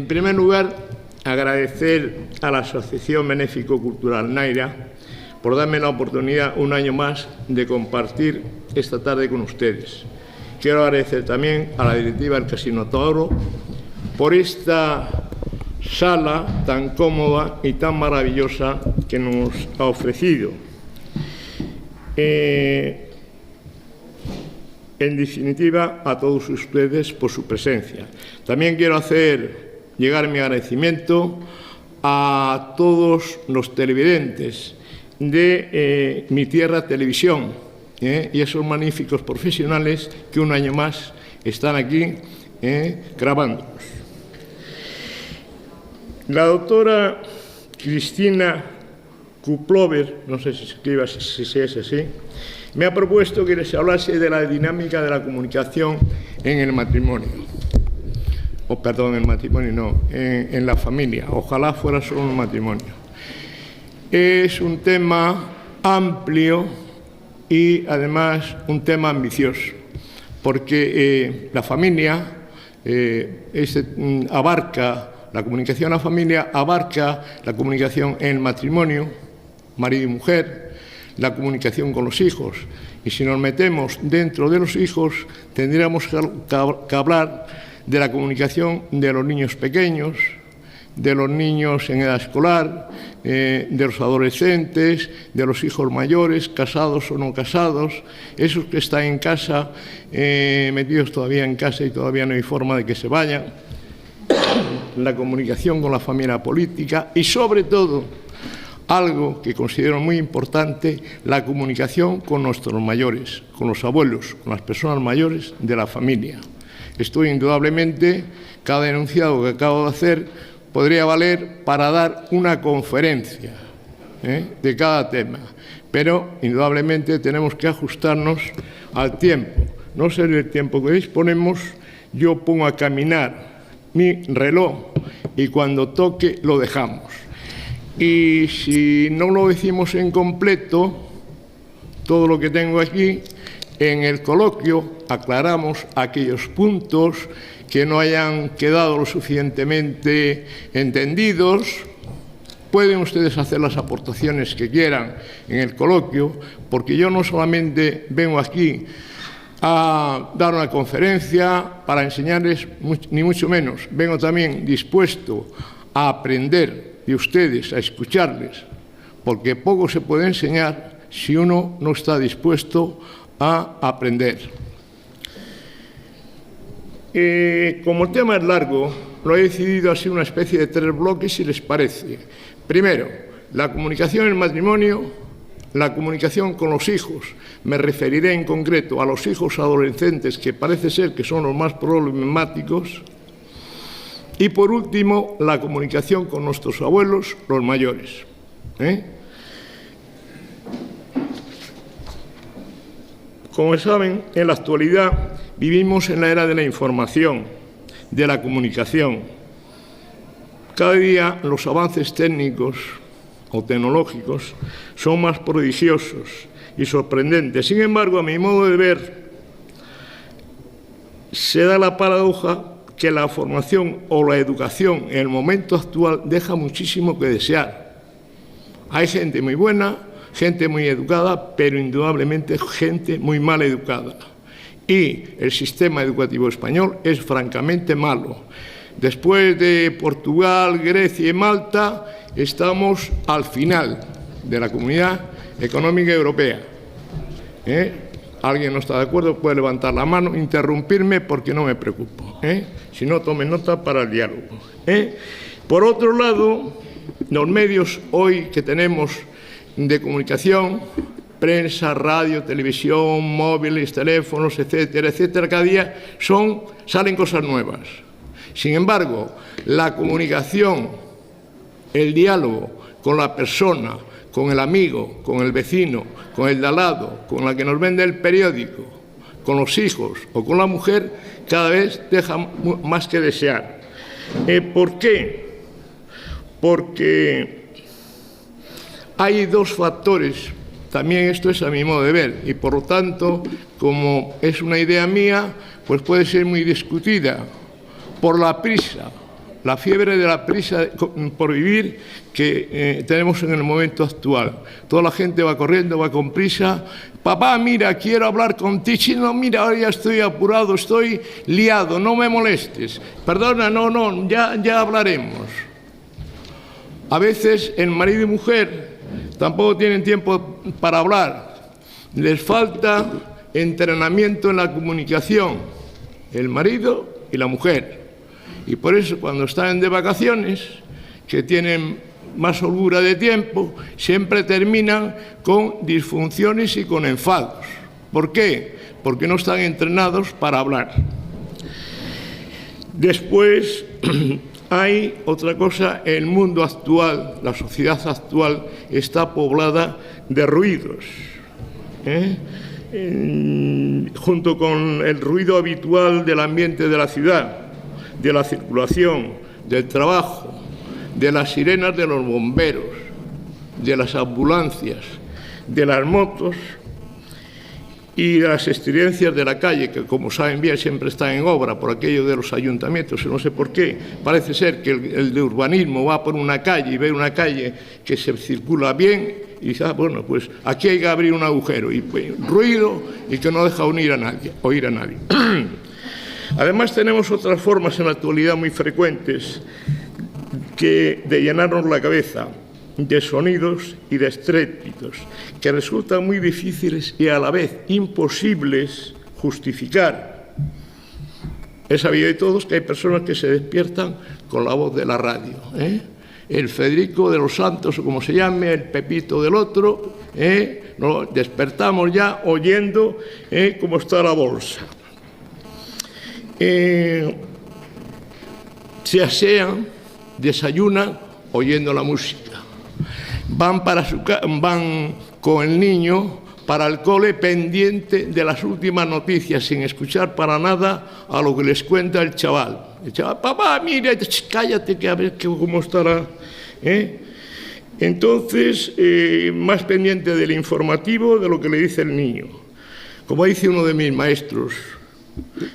primer lugar, agradecer a la Asociación Benéfico-Cultural Naira por darme la oportunidad un año más de compartir esta tarde con ustedes. Quiero agradecer también a la directiva del Casino Toro por esta sala tan cómoda y tan maravillosa que nos ha ofrecido. En definitiva, a todos ustedes por su presencia. También quiero hacer llegar mi agradecimiento a todos los televidentes de Mi Tierra Televisión y esos magníficos profesionales que un año más están aquí grabándonos. La doctora Cristina Kuplover, no sé si se escriba si es así, me ha propuesto que les hablase de la dinámica de la comunicación en el matrimonio. Perdón, en el matrimonio no, en la familia. Ojalá fuera solo un matrimonio. Es un tema amplio y además un tema ambicioso, porque la familia abarca, la comunicación a la familia abarca la comunicación en el matrimonio, marido y mujer, la comunicación con los hijos. Y si nos metemos dentro de los hijos, tendríamos que hablar de la comunicación de los niños pequeños, de los niños en edad escolar, de los adolescentes, de los hijos mayores, casados o no casados, esos que están en casa, metidos todavía en casa y todavía no hay forma de que se vayan, la comunicación con la familia política y, sobre todo, algo que considero muy importante, la comunicación con nuestros mayores, con los abuelos, con las personas mayores de la familia. Esto, indudablemente, cada enunciado que acabo de hacer podría valer para dar una conferencia de cada tema, pero indudablemente tenemos que ajustarnos al tiempo. No sé el tiempo que disponemos, yo pongo a caminar mi reloj y cuando toque lo dejamos. Y si no lo decimos en completo, todo lo que tengo aquí, en el coloquio aclaramos aquellos puntos que no hayan quedado lo suficientemente entendidos. Pueden ustedes hacer las aportaciones que quieran en el coloquio, porque yo no solamente vengo aquí a dar una conferencia para enseñarles, ni mucho menos. Vengo también dispuesto a aprender de ustedes, a escucharles, porque poco se puede enseñar si uno no está dispuesto a aprender. Como el tema es largo, lo he decidido así una especie de 3 bloques, si les parece. Primero, la comunicación en el matrimonio, la comunicación con los hijos. Me referiré en concreto a los hijos adolescentes, que parece ser que son los más problemáticos. Y, por último, la comunicación con nuestros abuelos, los mayores. Como saben, en la actualidad vivimos en la era de la información, de la comunicación. Cada día los avances técnicos o tecnológicos son más prodigiosos y sorprendentes. Sin embargo, a mi modo de ver, se da la paradoja que la formación o la educación en el momento actual deja muchísimo que desear. Hay gente muy buena, gente muy educada, pero indudablemente gente muy mal educada. Y el sistema educativo español es francamente malo. Después de Portugal, Grecia y Malta, estamos al final de la Comunidad Económica Europea. ¿Alguien no está de acuerdo? Puede levantar la mano, interrumpirme, porque no me preocupo. Si no, tome nota para el diálogo. Por otro lado, los medios hoy que tenemos de comunicación, prensa, radio, televisión, móviles, teléfonos, etcétera, etcétera, cada día salen cosas nuevas. Sin embargo, la comunicación, el diálogo con la persona, con el amigo, con el vecino, con el de al lado, con la que nos vende el periódico, con los hijos o con la mujer, cada vez deja más que desear. ¿Por qué? Porque hay 2 factores, también esto es a mi modo de ver, y por lo tanto, como es una idea mía, pues puede ser muy discutida, por la prisa la fiebre de la prisa por vivir que tenemos en el momento actual. Toda la gente va corriendo, va con prisa. Papá, mira, quiero hablar contigo. Sí, no, mira, ahora ya estoy apurado, estoy liado, no me molestes. Perdona, no, ya hablaremos. A veces el marido y mujer tampoco tienen tiempo para hablar. Les falta entrenamiento en la comunicación, el marido y la mujer. Y por eso cuando están de vacaciones, que tienen más holgura de tiempo, siempre terminan con disfunciones y con enfados. ¿Por qué? Porque no están entrenados para hablar. Después hay otra cosa, el mundo actual, la sociedad actual está poblada de ruidos, junto con el ruido habitual del ambiente de la ciudad, de la circulación, del trabajo, de las sirenas de los bomberos, de las ambulancias, de las motos y de las estridencias de la calle, que como saben bien siempre están en obra por aquello de los ayuntamientos, no sé por qué. Parece ser que el de urbanismo va por una calle y ve una calle que se circula bien y dice, bueno, pues aquí hay que abrir un agujero, y pues, ruido y que no deja oír a nadie. Además tenemos otras formas en la actualidad muy frecuentes de llenarnos la cabeza de sonidos y de estréppitos que resultan muy difíciles y a la vez imposibles justificar. Es sabido de todos que hay personas que se despiertan con la voz de la radio, el Federico de los Santos, o como se llame, el Pepito del otro, nos despertamos ya oyendo cómo está la bolsa. Se asean, desayunan oyendo la música. Van con el niño para el cole pendiente de las últimas noticias, sin escuchar para nada a lo que les cuenta el chaval. El chaval, papá, mira, cállate, que a ver cómo estará. Entonces, más pendiente del informativo, de lo que le dice el niño. Como dice uno de mis maestros,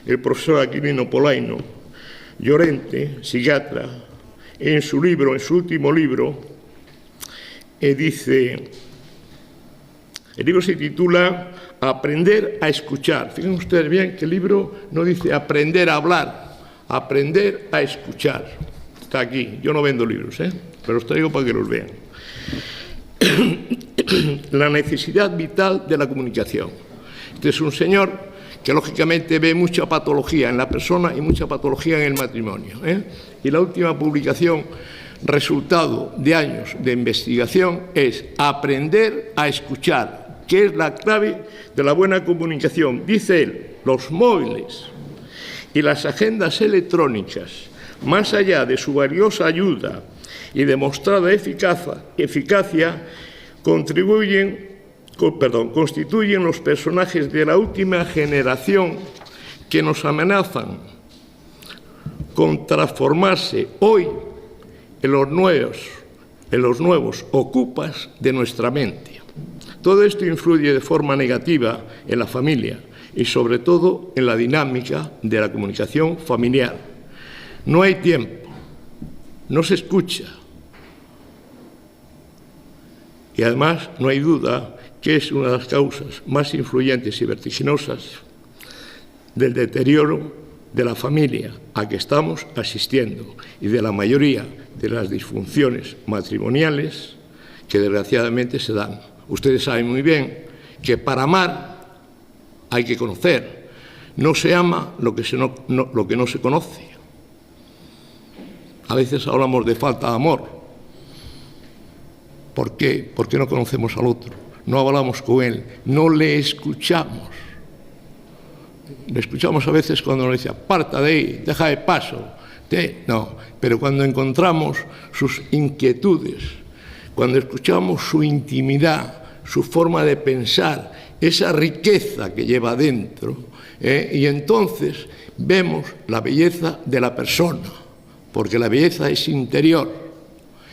el profesor Aquilino Polaino, Llorente, psiquiatra, en su último libro, dice, el libro se titula Aprender a escuchar. Fíjense ustedes bien que el libro no dice aprender a hablar, aprender a escuchar. Está aquí, yo no vendo libros, pero los traigo para que los vean. La necesidad vital de la comunicación. Este es un señor que lógicamente ve mucha patología en la persona y mucha patología en el matrimonio. Y la última publicación, resultado de años de investigación, es aprender a escuchar, que es la clave de la buena comunicación. Dice él, los móviles y las agendas electrónicas, más allá de su valiosa ayuda y demostrada eficacia, constituyen los personajes de la última generación que nos amenazan con transformarse hoy en los nuevos ocupas de nuestra mente. Todo esto influye de forma negativa en la familia y sobre todo en la dinámica de la comunicación familiar. No hay tiempo, no se escucha y además no hay duda que es una de las causas más influyentes y vertiginosas del deterioro de la familia a que estamos asistiendo y de la mayoría de las disfunciones matrimoniales que desgraciadamente se dan. Ustedes saben muy bien que para amar hay que conocer. No se ama lo que no se conoce. A veces hablamos de falta de amor. ¿Por qué? Porque no conocemos al otro. No hablamos con él, no le escuchamos. Le escuchamos a veces cuando nos dice, aparta de ahí, deja de paso. No, pero cuando encontramos sus inquietudes, cuando escuchamos su intimidad, su forma de pensar, esa riqueza que lleva dentro, y entonces vemos la belleza de la persona, porque la belleza es interior,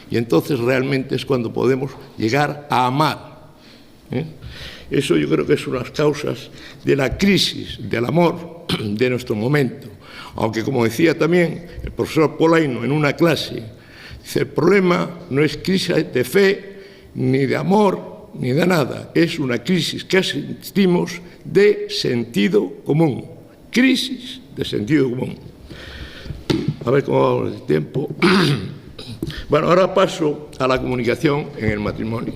y entonces realmente es cuando podemos llegar a amar. Eso yo creo que es una de las causas de la crisis del amor de nuestro momento. Aunque, como decía también el profesor Polaino en una clase, dice, el problema no es crisis de fe, ni de amor, ni de nada. Es una crisis que sentimos de sentido común. Crisis de sentido común. A ver cómo vamos de tiempo. Bueno, ahora paso a la comunicación en el matrimonio.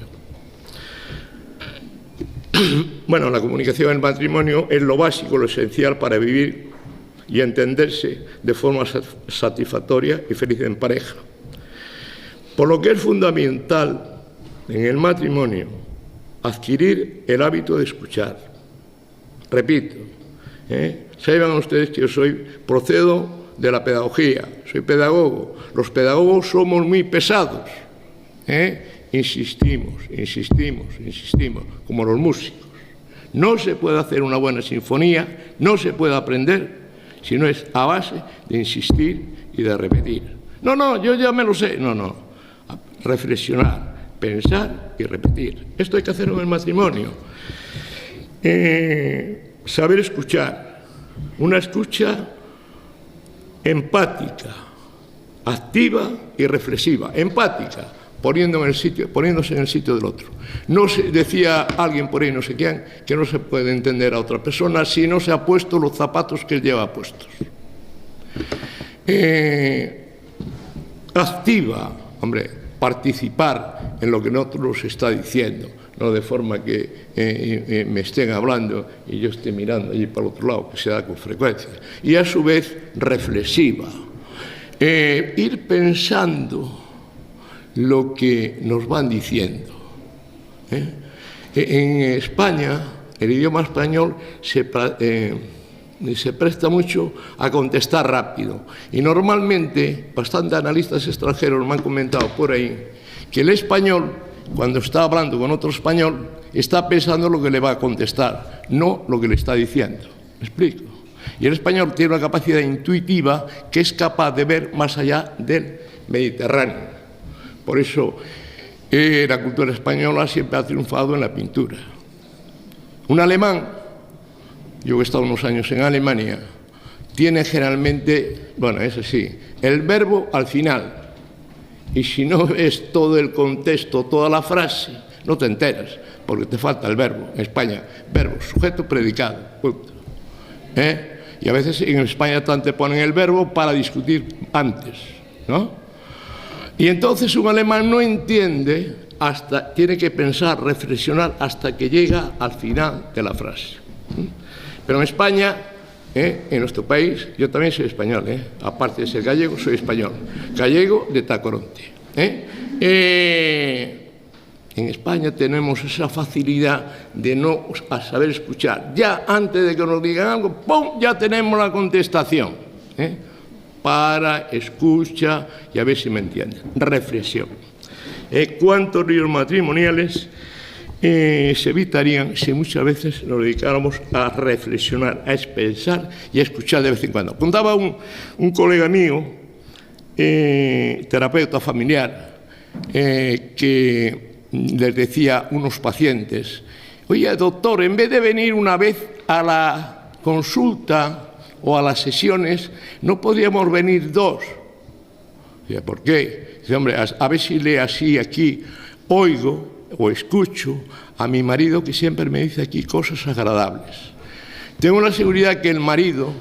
Bueno, la comunicación en el matrimonio es lo básico, lo esencial para vivir y entenderse de forma satisfactoria y feliz en pareja. Por lo que es fundamental en el matrimonio adquirir el hábito de escuchar. Repito, sepan ustedes que yo procedo de la pedagogía, soy pedagogo. Los pedagogos somos muy pesados. Insistimos, como los músicos. No se puede hacer una buena sinfonía, no se puede aprender si no es a base de insistir y de repetir. No, yo ya me lo sé. No. Reflexionar, pensar y repetir. Esto hay que hacerlo en el matrimonio. Saber escuchar. Una escucha empática, activa y reflexiva. Empática, poniéndose en el sitio del otro. No se, decía alguien por ahí, no sé quién, que no se puede entender a otra persona si no se ha puesto los zapatos que él lleva puestos. Activa, hombre, participar en lo que el otro nos está diciendo, no de forma que me estén hablando y yo esté mirando allí para el otro lado, que se da con frecuencia. Y a su vez reflexiva, ir pensando lo que nos van diciendo. En España, el idioma español se presta mucho a contestar rápido. Y normalmente, bastantes analistas extranjeros me han comentado por ahí que el español, cuando está hablando con otro español, está pensando lo que le va a contestar, no lo que le está diciendo. ¿Me explico? Y el español tiene una capacidad intuitiva que es capaz de ver más allá del Mediterráneo. Por eso la cultura española siempre ha triunfado en la pintura. Un alemán, yo he estado unos años en Alemania, tiene generalmente, bueno, es así, el verbo al final. Y si no ves todo el contexto, toda la frase, no te enteras, porque te falta el verbo. En España, verbo, sujeto, predicado, punto. Y a veces en España te ponen el verbo para discutir antes, ¿no? Y entonces un alemán no entiende, tiene que pensar, reflexionar hasta que llega al final de la frase. Pero en España, en nuestro país, yo también soy español, aparte de ser gallego, soy español, gallego de Tacoronte. En España tenemos esa facilidad de no saber escuchar. Ya antes de que nos digan algo, ¡pum!, ya tenemos la contestación. Para, escucha y a ver si me entienden. Reflexión. ¿Cuántos líos matrimoniales se evitarían si muchas veces nos dedicáramos a reflexionar, a pensar y a escuchar de vez en cuando? Contaba un colega mío, terapeuta familiar, que les decía a unos pacientes: oye, doctor, en vez de venir una vez a la consulta o a las sesiones, ¿no podríamos venir dos? Dice, ¿por qué? Dice, hombre, a ver si lee así aquí, oigo o escucho a mi marido que siempre me dice aquí cosas agradables. Tengo la seguridad que el marido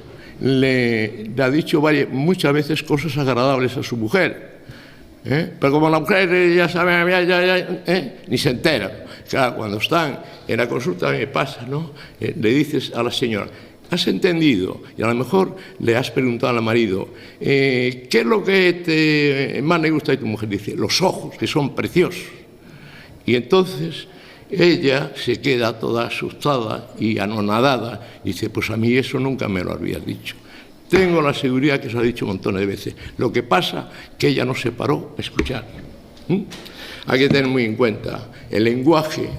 le ha dicho muchas veces cosas agradables a su mujer. Pero como la mujer ya sabe, ni se entera. Claro, cuando están en la consulta, a mí me pasa, ¿no? Le dices a la señora: ¿has entendido? Y a lo mejor le has preguntado al marido: ¿qué es lo que más le gusta de tu mujer? Dice: los ojos, que son preciosos. Y entonces ella se queda toda asustada y anonadada y dice: pues a mí eso nunca me lo habías dicho. Tengo la seguridad que se lo ha dicho montones de veces. Lo que pasa es que ella no se paró a escuchar. Hay que tener muy en cuenta el lenguaje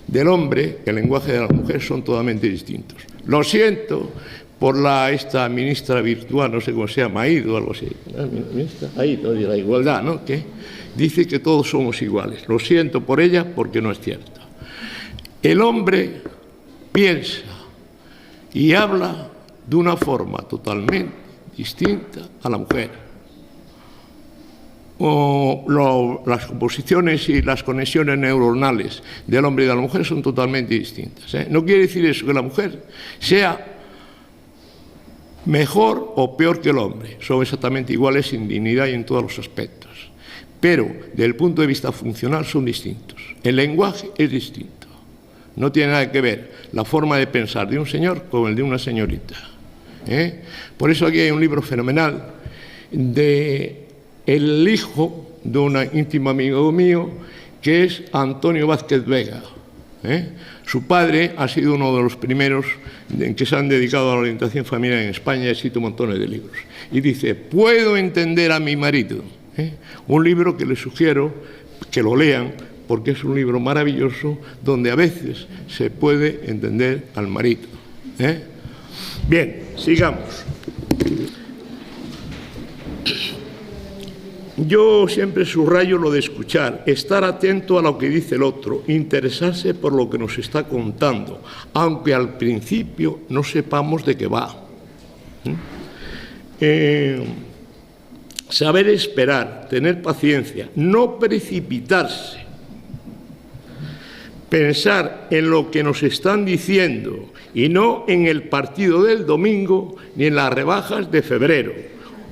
del hombre y el lenguaje de la mujer son totalmente distintos. Lo siento por esta ministra virtual, no sé cómo se llama, Aído o algo así. Ministra Aído de la igualdad, ¿no? Que dice que todos somos iguales. Lo siento por ella porque no es cierto. El hombre piensa y habla de una forma totalmente distinta a la mujer. O las composiciones y las conexiones neuronales del hombre y de la mujer son totalmente distintas, ¿eh? No quiere decir eso que la mujer sea mejor o peor que el hombre. Son exactamente iguales en dignidad y en todos los aspectos. Pero, desde el punto de vista funcional, son distintos. El lenguaje es distinto. No tiene nada que ver la forma de pensar de un señor con el de una señorita, ¿eh? Por eso aquí hay un libro fenomenal de el hijo de un íntimo amigo mío, que es Antonio Vázquez Vega, ¿eh? Su padre ha sido uno de los primeros que se han dedicado a la orientación familiar en España y ha escrito montones de libros. Y dice, puedo entender a mi marido, ¿eh? Un libro que les sugiero que lo lean, porque es un libro maravilloso donde a veces se puede entender al marido, ¿eh? Bien, sigamos. Yo siempre subrayo lo de escuchar, estar atento a lo que dice el otro, interesarse por lo que nos está contando, aunque al principio no sepamos de qué va. Saber esperar, tener paciencia, no precipitarse, pensar en lo que nos están diciendo y no en el partido del domingo ni en las rebajas de febrero.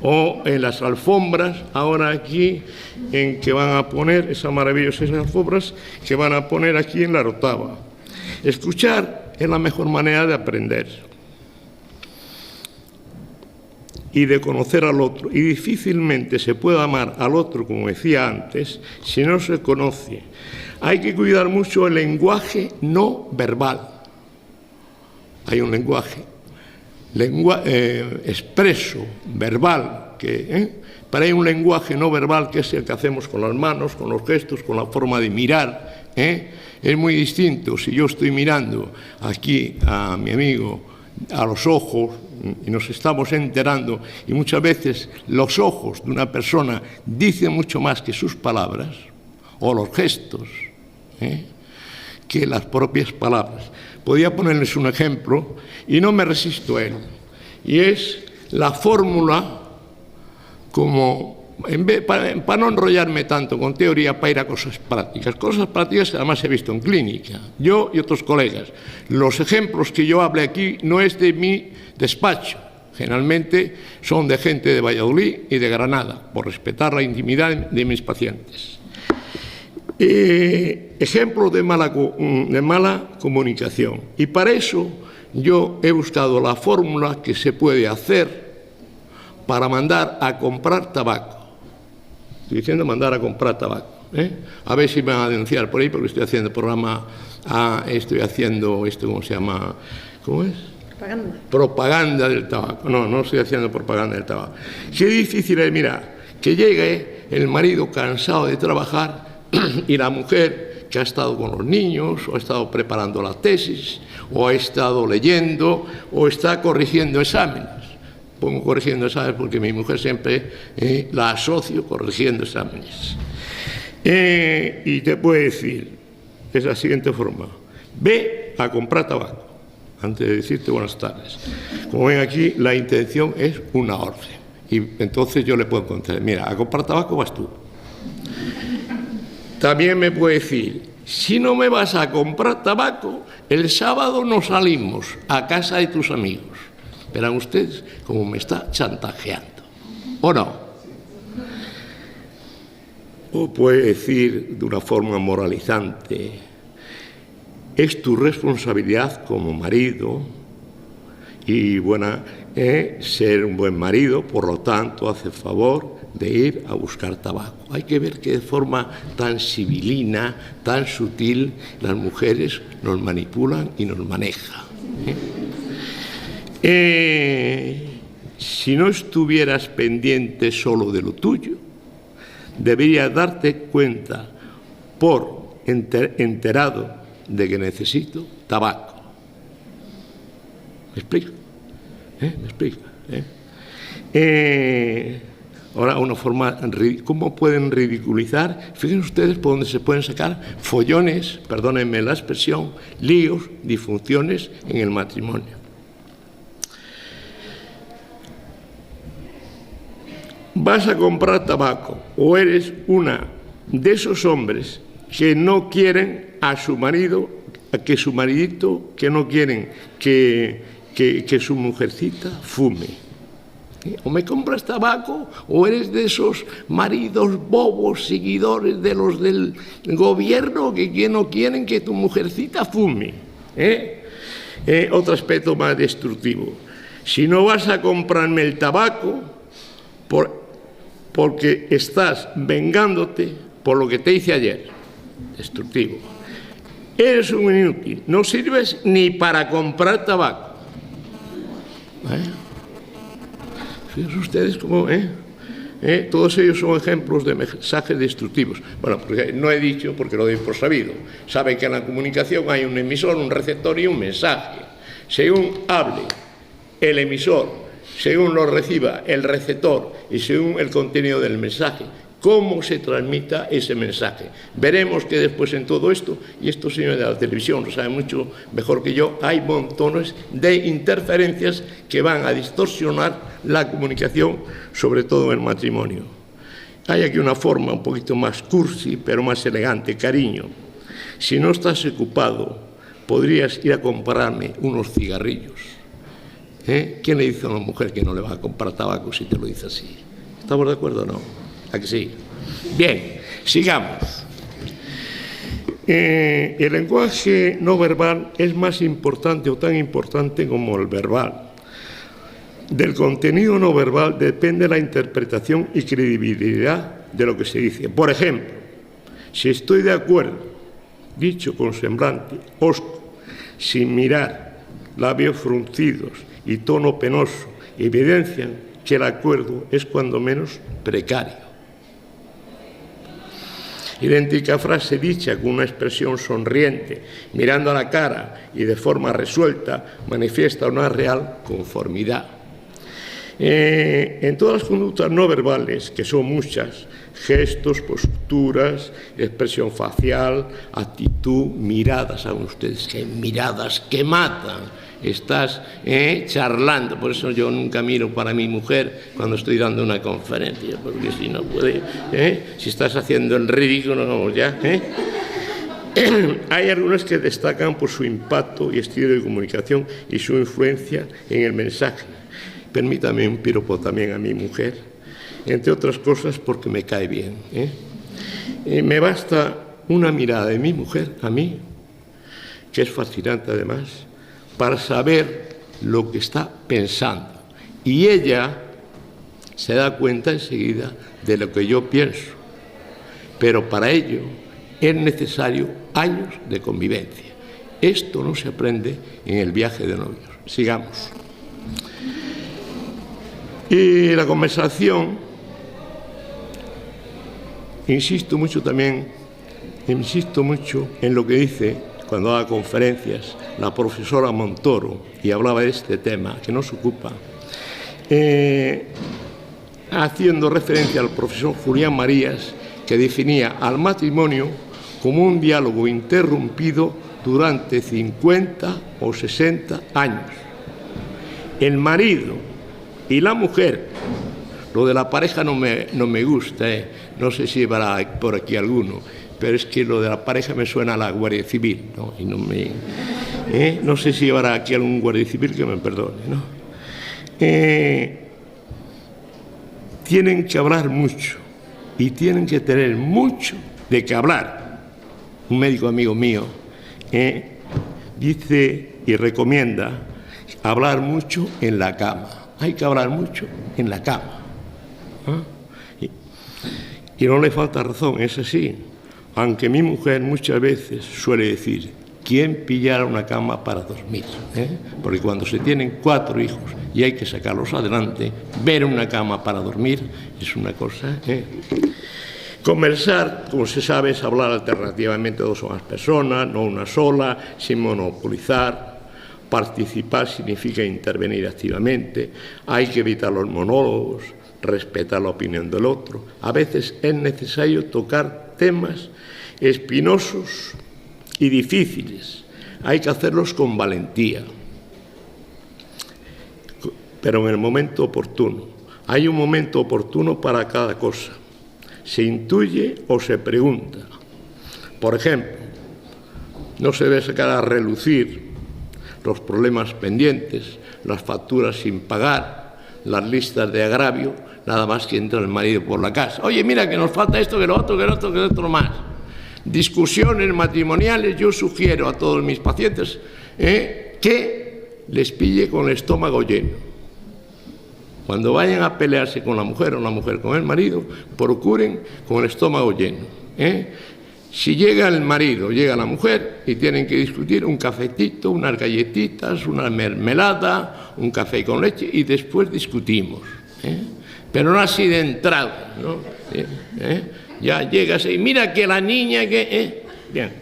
O en las alfombras, ahora aquí, en que van a poner esas maravillosas alfombras que van a poner aquí en la Orotava. Escuchar es la mejor manera de aprender y de conocer al otro. Y difícilmente se puede amar al otro, como decía antes, si no se conoce. Hay que cuidar mucho el lenguaje no verbal. Hay un lenguaje expreso, verbal, pero hay un lenguaje no verbal que es el que hacemos con las manos, con los gestos, con la forma de mirar, ¿eh? Es muy distinto si yo estoy mirando aquí a mi amigo a los ojos y nos estamos enterando, y muchas veces los ojos de una persona dicen mucho más que sus palabras, o los gestos, que las propias palabras. Podría ponerles un ejemplo y no me resisto a él, y es la fórmula, como para no enrollarme tanto con teoría, para ir a cosas prácticas que además he visto en clínica, yo y otros colegas. Los ejemplos que yo hable aquí no es de mi despacho, generalmente son de gente de Valladolid y de Granada, por respetar la intimidad de mis pacientes. Ejemplos de mala comunicación. Y para eso yo he buscado la fórmula que se puede hacer para mandar a comprar tabaco. Estoy diciendo mandar a comprar tabaco, ¿eh? A ver si me van a denunciar por ahí, porque estoy haciendo programa, estoy haciendo esto, ¿cómo se llama? ¿Cómo es? Propaganda. Propaganda del tabaco. No estoy haciendo propaganda del tabaco. Qué difícil es, mirar, que llegue el marido cansado de trabajar y la mujer que ha estado con los niños, o ha estado preparando la tesis, o ha estado leyendo, o está corrigiendo exámenes. Pongo corrigiendo exámenes porque mi mujer siempre la asocio corrigiendo exámenes. Y te puede decir de la siguiente forma: ve a comprar tabaco, antes de decirte buenas tardes. Como ven aquí, la intención es una orden. Y entonces yo le puedo contar, mira, a comprar tabaco vas tú. También me puede decir, si no me vas a comprar tabaco, el sábado no salimos a casa de tus amigos. Verán ustedes cómo me está chantajeando, ¿o no? O puede decir de una forma moralizante, es tu responsabilidad como marido y ser un buen marido, por lo tanto, hace favor de ir a buscar tabaco. Hay que ver que de forma tan sibilina, tan sutil, las mujeres nos manipulan y nos manejan. Si no estuvieras pendiente solo de lo tuyo, deberías darte cuenta por enterado de que necesito tabaco. ¿Me explico? ¿Me explico? Ahora, una forma, ¿cómo pueden ridiculizar? Fíjense ustedes por dónde se pueden sacar follones, perdónenme la expresión, líos, disfunciones en el matrimonio. vas a comprar tabaco o eres una de esos hombres que no quieren a su marido, que su maridito, que no quieren que su mujercita fume. O me compras tabaco o eres de esos maridos bobos, seguidores de los del gobierno que no quieren que tu mujercita fume. Otro aspecto más destructivo. Si no vas a comprarme el tabaco porque estás vengándote por lo que te hice ayer. Destructivo. Eres un inútil. No sirves ni para comprar tabaco. Fíjense ustedes cómo, todos ellos son ejemplos de mensajes destructivos. Bueno, porque no he dicho, porque lo doy por sabido. Saben que en la comunicación hay un emisor, un receptor y un mensaje. Según hable el emisor, según lo reciba el receptor y según el contenido del mensaje, cómo se transmita ese mensaje. Veremos que después en todo esto, y estos señores de la televisión lo saben mucho mejor que yo, hay montones de interferencias que van a distorsionar la comunicación, sobre todo en el matrimonio. Hay aquí una forma un poquito más cursi, pero más elegante, cariño. Si no estás ocupado, podrías ir a comprarme unos cigarrillos. ¿Quién le dice a una mujer que no le va a comprar tabaco si te lo dice así? ¿Estamos de acuerdo o no? ¿A que sí? Bien, sigamos. El lenguaje no verbal es más importante o tan importante como el verbal. Del contenido no verbal depende la interpretación y credibilidad de lo que se dice. Por ejemplo, si estoy de acuerdo, dicho con semblante hosco, sin mirar, labios fruncidos y tono penoso, evidencian que el acuerdo es cuando menos precario. Idéntica frase dicha con una expresión sonriente, mirando a la cara y de forma resuelta, manifiesta una real conformidad. En todas las conductas no verbales, que son muchas, gestos, posturas, expresión facial, actitud, miradas, saben ustedes que hay miradas que matan. Estás charlando, por eso yo nunca miro para mi mujer cuando estoy dando una conferencia, porque si no puede, si estás haciendo el ridículo, vamos ya. Hay algunas que destacan por su impacto y estilo de comunicación y su influencia en el mensaje. Permítame un piropo también a mi mujer, entre otras cosas porque me cae bien. Me basta una mirada de mi mujer a mí, que es fascinante además, para saber lo que está pensando. Y ella se da cuenta enseguida de lo que yo pienso. Pero para ello es necesario años de convivencia. Esto no se aprende en el viaje de novios. Sigamos. Y la conversación, insisto mucho en lo que dice cuando da conferencias la profesora Montoro, y hablaba de este tema que nos ocupa, haciendo referencia al profesor Julián Marías, que definía al matrimonio como un diálogo interrumpido durante 50 o 60 años. El marido y la mujer, lo de la pareja no me gusta, no sé si habrá por aquí alguno, pero es que lo de la pareja me suena a la Guardia Civil, ¿no? Y no sé si habrá aquí algún Guardia Civil que me perdone, ¿no? Tienen que hablar mucho y tienen que tener mucho de qué hablar. Un médico amigo mío dice y recomienda hablar mucho en la cama. Hay que hablar mucho en la cama. Y no le falta razón, es así. Aunque mi mujer muchas veces suele decir, ¿quién pillará una cama para dormir? Porque cuando se tienen 4 hijos y hay que sacarlos adelante, ver una cama para dormir es una cosa. Conversar, como se sabe, es hablar alternativamente 2 o más personas, no una sola, sin monopolizar. Participar significa intervenir activamente. Hay que evitar los monólogos, respetar la opinión del otro. A veces es necesario tocar temas espinosos y difíciles. Hay que hacerlos con valentía, pero en el momento oportuno. Hay un momento oportuno para cada cosa. Se intuye o se pregunta. Por ejemplo, no se debe sacar a relucir los problemas pendientes, las facturas sin pagar, las listas de agravio, nada más que entra el marido por la casa. Oye, mira que nos falta esto, que lo otro, que lo otro, que lo otro más. Discusiones matrimoniales, yo sugiero a todos mis pacientes que les pille con el estómago lleno. Cuando vayan a pelearse con la mujer o la mujer con el marido, procuren con el estómago lleno. Si llega el marido, llega la mujer y tienen que discutir, un cafetito, unas galletitas, una mermelada, un café con leche y después discutimos. Pero no así de entrada, ¿no? Ya llegas y mira que la niña que... Bien.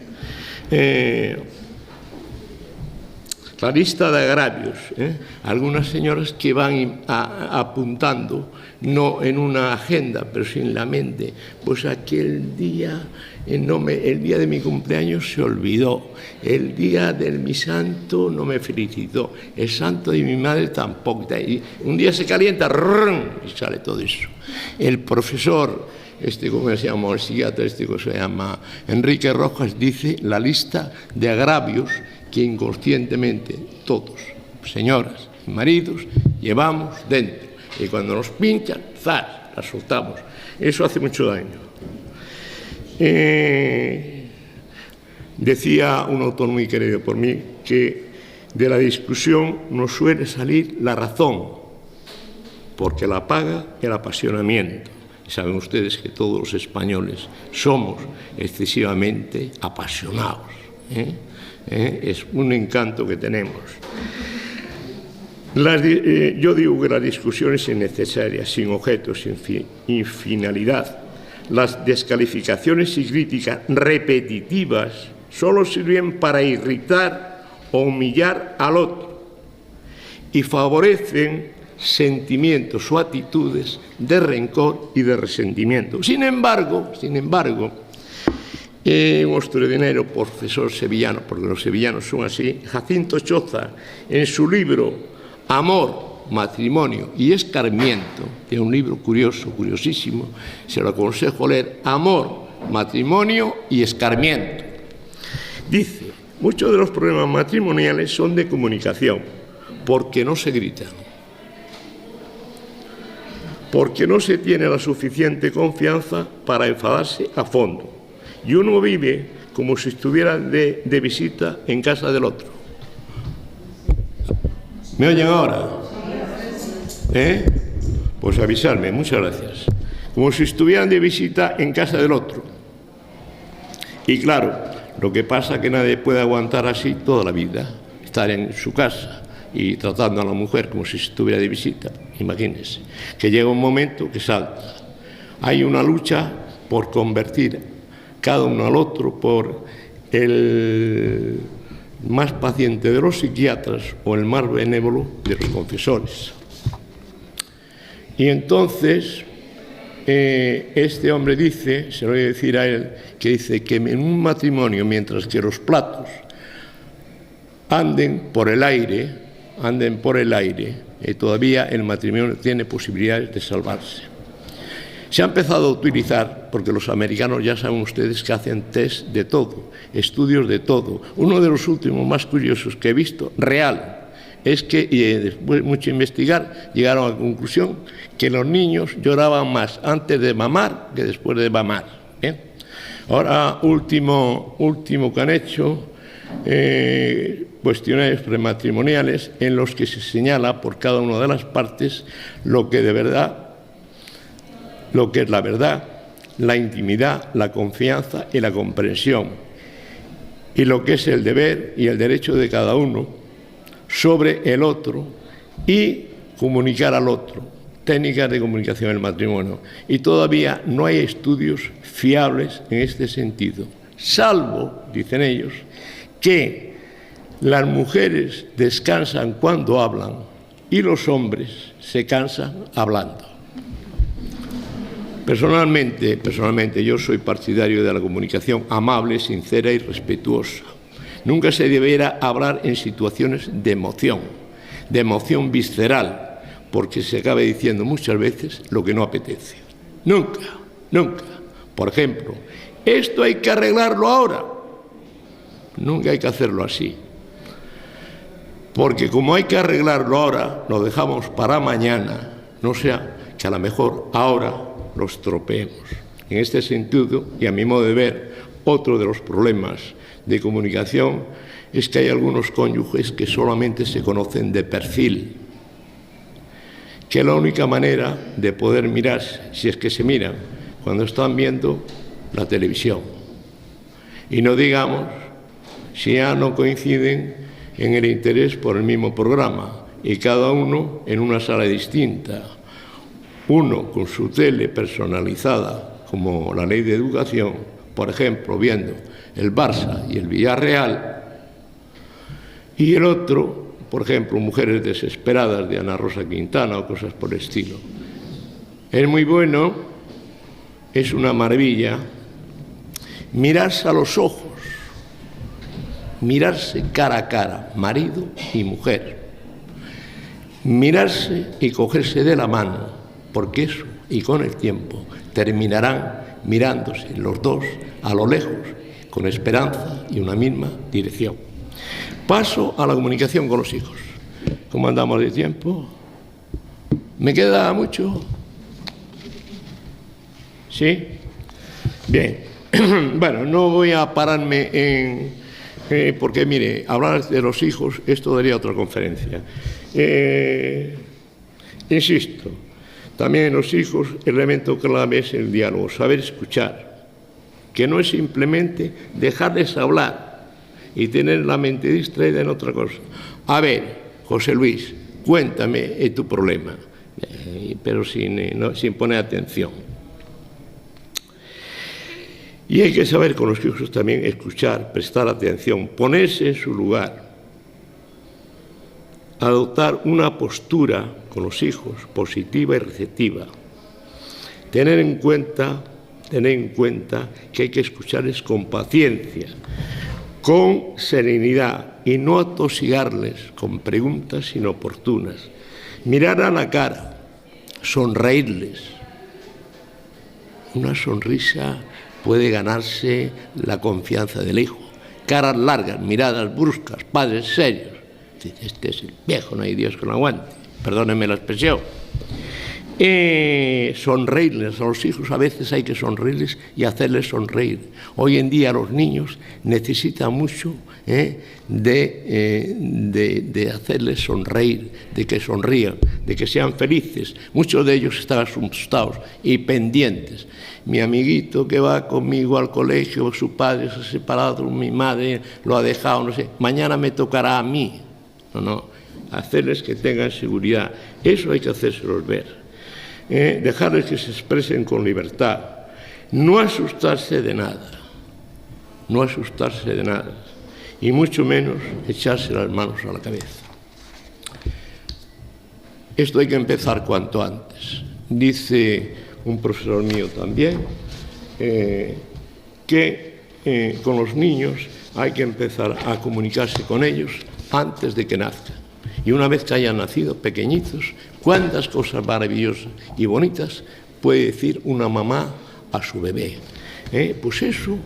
La lista de agravios, algunas señoras que van apuntando, no en una agenda, pero sí en la mente, pues aquel día, el día de mi cumpleaños se olvidó, el día de mi santo no me felicitó, el santo de mi madre tampoco, y un día se calienta, y sale todo eso. El profesor, ¿cómo se llama? El psiquiatra, que se llama Enrique Rojas, dice la lista de agravios que inconscientemente todos, señoras y maridos, llevamos dentro. Y cuando nos pinchan, ¡zas!, la soltamos. Eso hace mucho daño. Decía un autor muy querido por mí que de la discusión nos suele salir la razón, porque la paga el apasionamiento. Y saben ustedes que todos los españoles somos excesivamente apasionados. Es un encanto que tenemos. Yo digo que las discusiones innecesarias, sin objeto, sin finalidad. Las descalificaciones y críticas repetitivas solo sirven para irritar o humillar al otro y favorecen sentimientos o actitudes de rencor y de resentimiento. Sin embargo, un extraordinario profesor sevillano, porque los sevillanos son así, Jacinto Choza, en su libro Amor, Matrimonio y Escarmiento, tiene un libro curioso, curiosísimo, se lo aconsejo leer, Amor, Matrimonio y Escarmiento. Dice, muchos de los problemas matrimoniales son de comunicación, porque no se gritan, porque no se tiene la suficiente confianza para enfadarse a fondo. Y uno vive como si estuviera de visita en casa del otro. ¿Me oyen ahora? Pues avisarme, muchas gracias. Como si estuvieran de visita en casa del otro. Y claro, lo que pasa es que nadie puede aguantar así toda la vida, estar en su casa y tratando a la mujer como si estuviera de visita. Imagínense, que llega un momento que salta. Hay una lucha por convertir cada uno al otro, por el más paciente de los psiquiatras o el más benévolo de los confesores. Y entonces este hombre dice, se lo voy a decir a él, que dice que en un matrimonio, mientras que los platos anden por el aire, todavía el matrimonio tiene posibilidades de salvarse. Se ha empezado a utilizar, porque los americanos ya saben ustedes que hacen test de todo, estudios de todo. Uno de los últimos más curiosos que he visto, real, es que después de mucho investigar llegaron a la conclusión que los niños lloraban más antes de mamar que después de mamar. Ahora, último que han hecho, cuestionarios prematrimoniales en los que se señala por cada una de las partes lo que es la verdad, la intimidad, la confianza y la comprensión, y lo que es el deber y el derecho de cada uno sobre el otro y comunicar al otro, técnicas de comunicación en el matrimonio. Y todavía no hay estudios fiables en este sentido, salvo, dicen ellos, que las mujeres descansan cuando hablan y los hombres se cansan hablando. Personalmente, yo soy partidario de la comunicación amable, sincera y respetuosa. Nunca se debiera hablar en situaciones de emoción visceral, porque se acaba diciendo muchas veces lo que no apetece. Nunca, nunca. Por ejemplo, esto hay que arreglarlo ahora. Nunca hay que hacerlo así. Porque como hay que arreglarlo ahora, lo dejamos para mañana, no sea que a lo mejor ahora lo estropeemos. En este sentido, y a mi modo de ver, otro de los problemas de comunicación es que hay algunos cónyuges que solamente se conocen de perfil, que la única manera de poder mirarse, si es que se miran, cuando están viendo la televisión. Y no digamos si ya no coinciden en el interés por el mismo programa y cada uno en una sala distinta, uno con su tele personalizada como la Ley de Educación, por ejemplo, viendo el Barça y el Villarreal, y el otro, por ejemplo, Mujeres desesperadas de Ana Rosa Quintana o cosas por el estilo. Es muy bueno, es una maravilla mirarse a los ojos, mirarse cara a cara, marido y mujer, mirarse y cogerse de la mano, porque eso, y con el tiempo, terminarán mirándose los dos a lo lejos, con esperanza y una misma dirección. Paso a la comunicación con los hijos. ¿Cómo andamos de tiempo? ¿Me queda mucho? ¿Sí? Bien. Bueno, no voy a pararme en... porque, mire, hablar de los hijos, esto daría otra conferencia. Insisto, también en los hijos el elemento clave es el diálogo, saber escuchar, que no es simplemente dejarles hablar y tener la mente distraída en otra cosa. A ver, José Luis, cuéntame tu problema, pero sin poner atención. Y hay que saber con los hijos también escuchar, prestar atención, ponerse en su lugar, adoptar una postura con los hijos positiva y receptiva, tener en cuenta que hay que escucharles con paciencia, con serenidad y no atosigarles con preguntas inoportunas, mirar a la cara, sonreírles. Una sonrisa puede ganarse la confianza del hijo. Caras largas, miradas bruscas, padres serios. Este es el viejo, no hay Dios que lo aguante. Perdónenme la expresión. Sonreírles a los hijos, a veces hay que sonreírles y hacerles sonreír. Hoy en día los niños necesitan mucho de hacerles sonreír, de que sonrían, de que sean felices. Muchos de ellos están asustados y pendientes. Mi amiguito que va conmigo al colegio, su padre se ha separado, mi madre lo ha dejado, no sé, mañana me tocará a mí. No, hacerles que tengan seguridad. Eso hay que hacérselos ver. Dejarles que se expresen con libertad. No asustarse de nada. No asustarse de nada. Y mucho menos echarse las manos a la cabeza. Esto hay que empezar cuanto antes. Dice un profesor mío también que con los niños hay que empezar a comunicarse con ellos antes de que nazcan. Y una vez que hayan nacido pequeñitos, cuántas cosas maravillosas y bonitas puede decir una mamá a su bebé. Pues eso,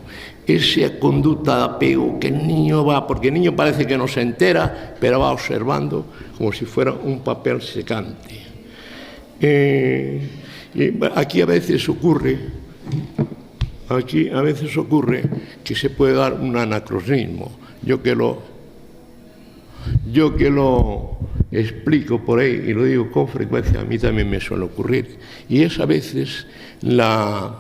esa conducta de apego que el niño va, porque el niño parece que no se entera, pero va observando como si fuera un papel secante. Y aquí a veces ocurre que se puede dar un anacronismo. Yo que lo explico por ahí y lo digo con frecuencia, a mí también me suele ocurrir. Y es a veces la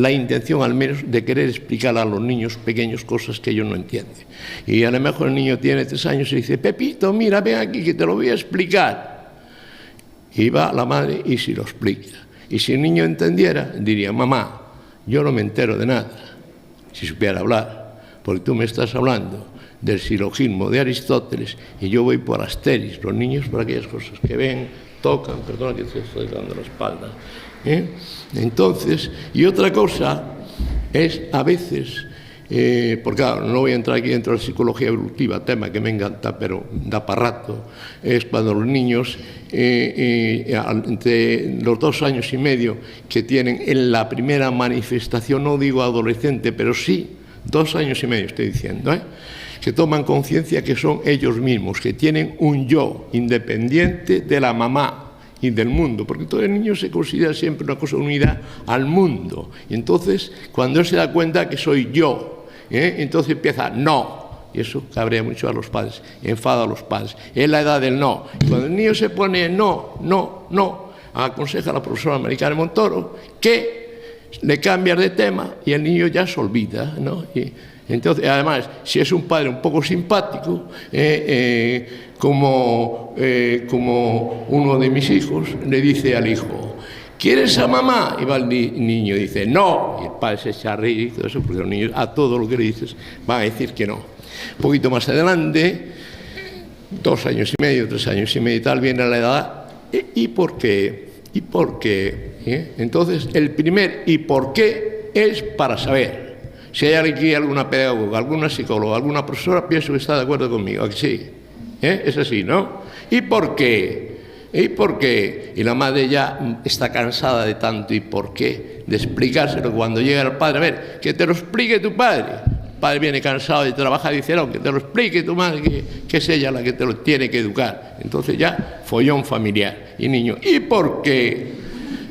intención, al menos, de querer explicar a los niños pequeños cosas que ellos no entienden. Y a lo mejor el niño tiene 3 años y dice: Pepito, mira, ven aquí que te lo voy a explicar. Y va la madre y se lo explica. Y si el niño entendiera, diría: mamá, yo no me entero de nada, si supiera hablar, porque tú me estás hablando del silogismo de Aristóteles y yo voy por Asteris, los niños por aquellas cosas que ven, tocan, perdona que te estoy dando la espalda. Entonces, y otra cosa es a veces porque claro, no voy a entrar aquí dentro de la psicología evolutiva, tema que me encanta, pero da para rato, es cuando los niños, entre los 2 años y medio que tienen en la primera manifestación, no digo adolescente, pero sí 2 años y medio estoy diciendo, que toman conciencia que son ellos mismos, que tienen un yo independiente de la mamá y del mundo, porque todo el niño se considera siempre una cosa unida al mundo. Y entonces, cuando él se da cuenta que soy yo, entonces empieza no, y eso cabrea mucho a los padres, enfada a los padres. Es la edad del no. Y cuando el niño se pone no, aconseja a la profesora Americana Montoro que le cambias de tema y el niño ya se olvida, ¿no? Y entonces, además, si es un padre un poco simpático, como uno de mis hijos le dice al hijo, ¿quieres a mamá? Y va el niño y dice, no. Y el padre se echa a reír y todo eso, porque los niños a todo lo que le dices van a decir que no. Un poquito más adelante, 2 años y medio, 3 años y medio y tal, viene la edad, ¿y por qué? ¿Y por qué? Entonces, el primer ¿y por qué? Es para saber. Si hay aquí alguna pedagoga, alguna psicóloga, alguna profesora, pienso que está de acuerdo conmigo, ¿a que sí? Es así, ¿no? ¿Y por qué? ¿Y por qué? Y la madre ya está cansada de tanto ¿y por qué? De explicárselo cuando llega el padre. A ver, que te lo explique tu padre. El padre viene cansado de trabajar y dice, no, que te lo explique tu madre, que es ella la que te lo tiene que educar. Entonces ya, follón familiar. Y niño, ¿y por qué?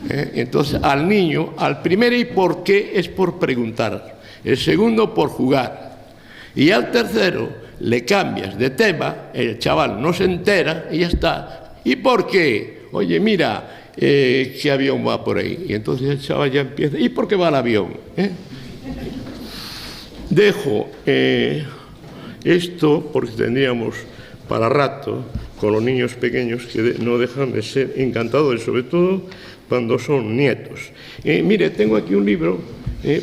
Entonces al niño, al primer ¿y por qué? Es por preguntar. El segundo por jugar, y al tercero le cambias de tema, el chaval no se entera y ya está. ¿Y por qué? Oye, mira, ¿qué avión va por ahí? Y entonces el chaval ya empieza, ¿y por qué va el avión? Dejo esto porque tendríamos para rato con los niños pequeños que no dejan de ser encantadores, sobre todo cuando son nietos. Mire, tengo aquí un libro,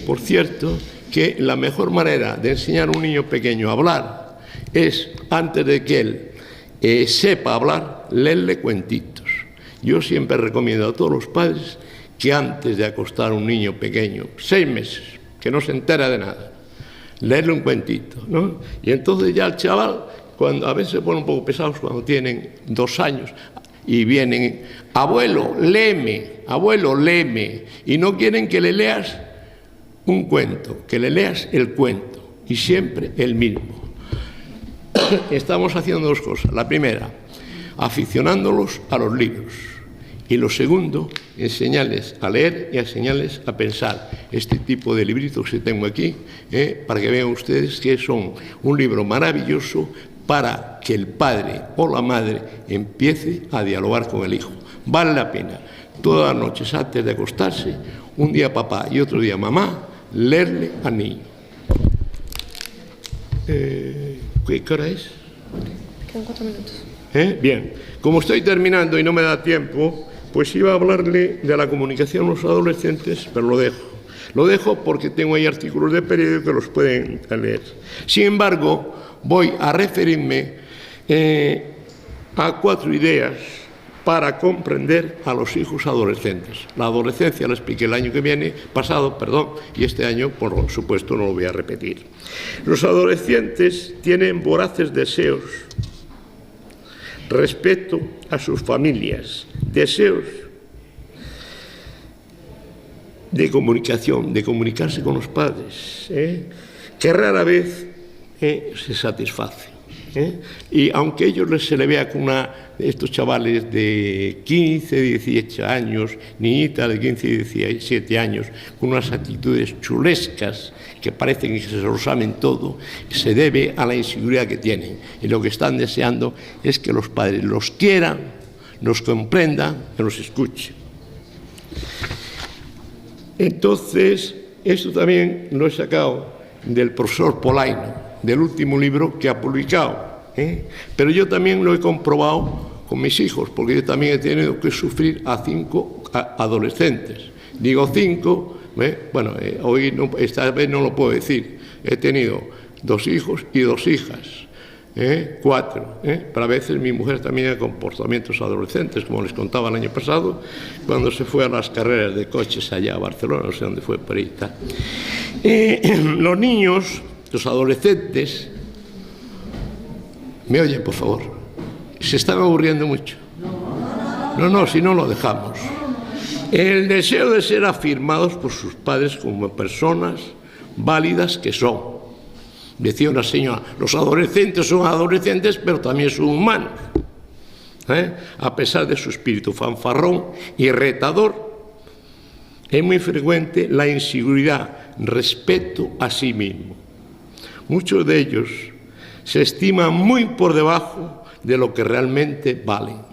por cierto, que la mejor manera de enseñar a un niño pequeño a hablar es, antes de que él sepa hablar, leerle cuentitos. Yo siempre recomiendo a todos los padres que antes de acostar a un niño pequeño, 6 meses, que no se entera de nada, leerle un cuentito, ¿no? Y entonces ya el chaval, cuando a veces se ponen un poco pesados cuando tienen 2 años, y vienen, abuelo, léeme, y no quieren que le leas un cuento, que le leas el cuento, y siempre el mismo. Estamos haciendo 2 cosas. La primera, aficionándolos a los libros. Y lo segundo, enseñarles a leer y enseñarles a pensar. Este tipo de libritos que tengo aquí, para que vean ustedes que son un libro maravilloso para que el padre o la madre empiece a dialogar con el hijo. Vale la pena, todas las noches antes de acostarse, un día papá y otro día mamá, leerle al niño. ¿Qué hora es? Quedan 4 minutos. Bien, como estoy terminando y no me da tiempo, pues iba a hablarle de la comunicación a los adolescentes, pero lo dejo. Lo dejo porque tengo ahí artículos de periódico que los pueden leer. Sin embargo, voy a referirme a 4 ideas para comprender a los hijos adolescentes. La adolescencia la expliqué el año que viene, y este año, por supuesto, no lo voy a repetir. Los adolescentes tienen voraces deseos respecto a sus familias, deseos de comunicación, de comunicarse con los padres, que rara vez se satisface. Y aunque a ellos se le vea con estos chavales de 15, 18 años, niñitas de 15 y 17 años, con unas actitudes chulescas que parecen que se lo saben todo, se debe a la inseguridad que tienen. Y lo que están deseando es que los padres los quieran, los comprendan, que los escuchen. Entonces, esto también lo he sacado del profesor Polaino, del último libro que ha publicado, pero yo también lo he comprobado con mis hijos, porque yo también he tenido que sufrir a 5 adolescentes. Digo 5, hoy esta vez no lo puedo decir. He tenido 2 hijos y 2 hijas. 4. Pero a veces mi mujer también tiene comportamientos adolescentes, como les contaba el año pasado, cuando se fue a las carreras de coches allá a Barcelona, no sé dónde fue, por ahí está. Los niños, los adolescentes, ¿me oyen, por favor? ¿Se están aburriendo mucho? No, si no lo dejamos. El deseo de ser afirmados por sus padres como personas válidas que son. Decía una señora, los adolescentes son adolescentes, pero también son humanos. A pesar de su espíritu fanfarrón y retador, es muy frecuente la inseguridad respecto a sí mismo. Muchos de ellos se estiman muy por debajo de lo que realmente valen.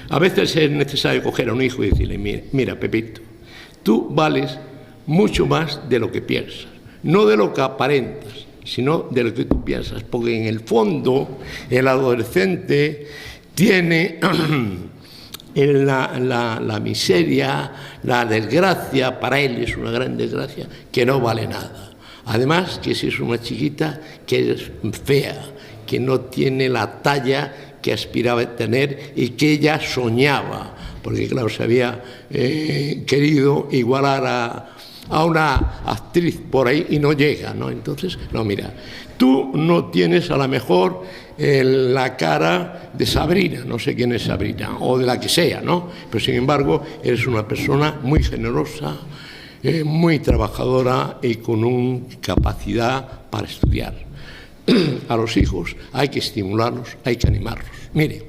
A veces es necesario coger a un hijo y decirle, mira, Pepito, tú vales mucho más de lo que piensas. No de lo que aparentas, sino de lo que tú piensas, porque en el fondo el adolescente tiene la miseria, la desgracia, para él es una gran desgracia, que no vale nada. Además, que si es una chiquita que es fea, que no tiene la talla que aspiraba a tener y que ella soñaba, porque claro, se había querido igualar a una actriz por ahí y no llega, ¿no? Entonces, no, mira, tú no tienes a lo mejor la cara de Sabrina, no sé quién es Sabrina, o de la que sea, ¿no? Pero sin embargo, eres una persona muy generosa, muy trabajadora y con una capacidad para estudiar. A los hijos hay que estimularlos, hay que animarlos. Mire,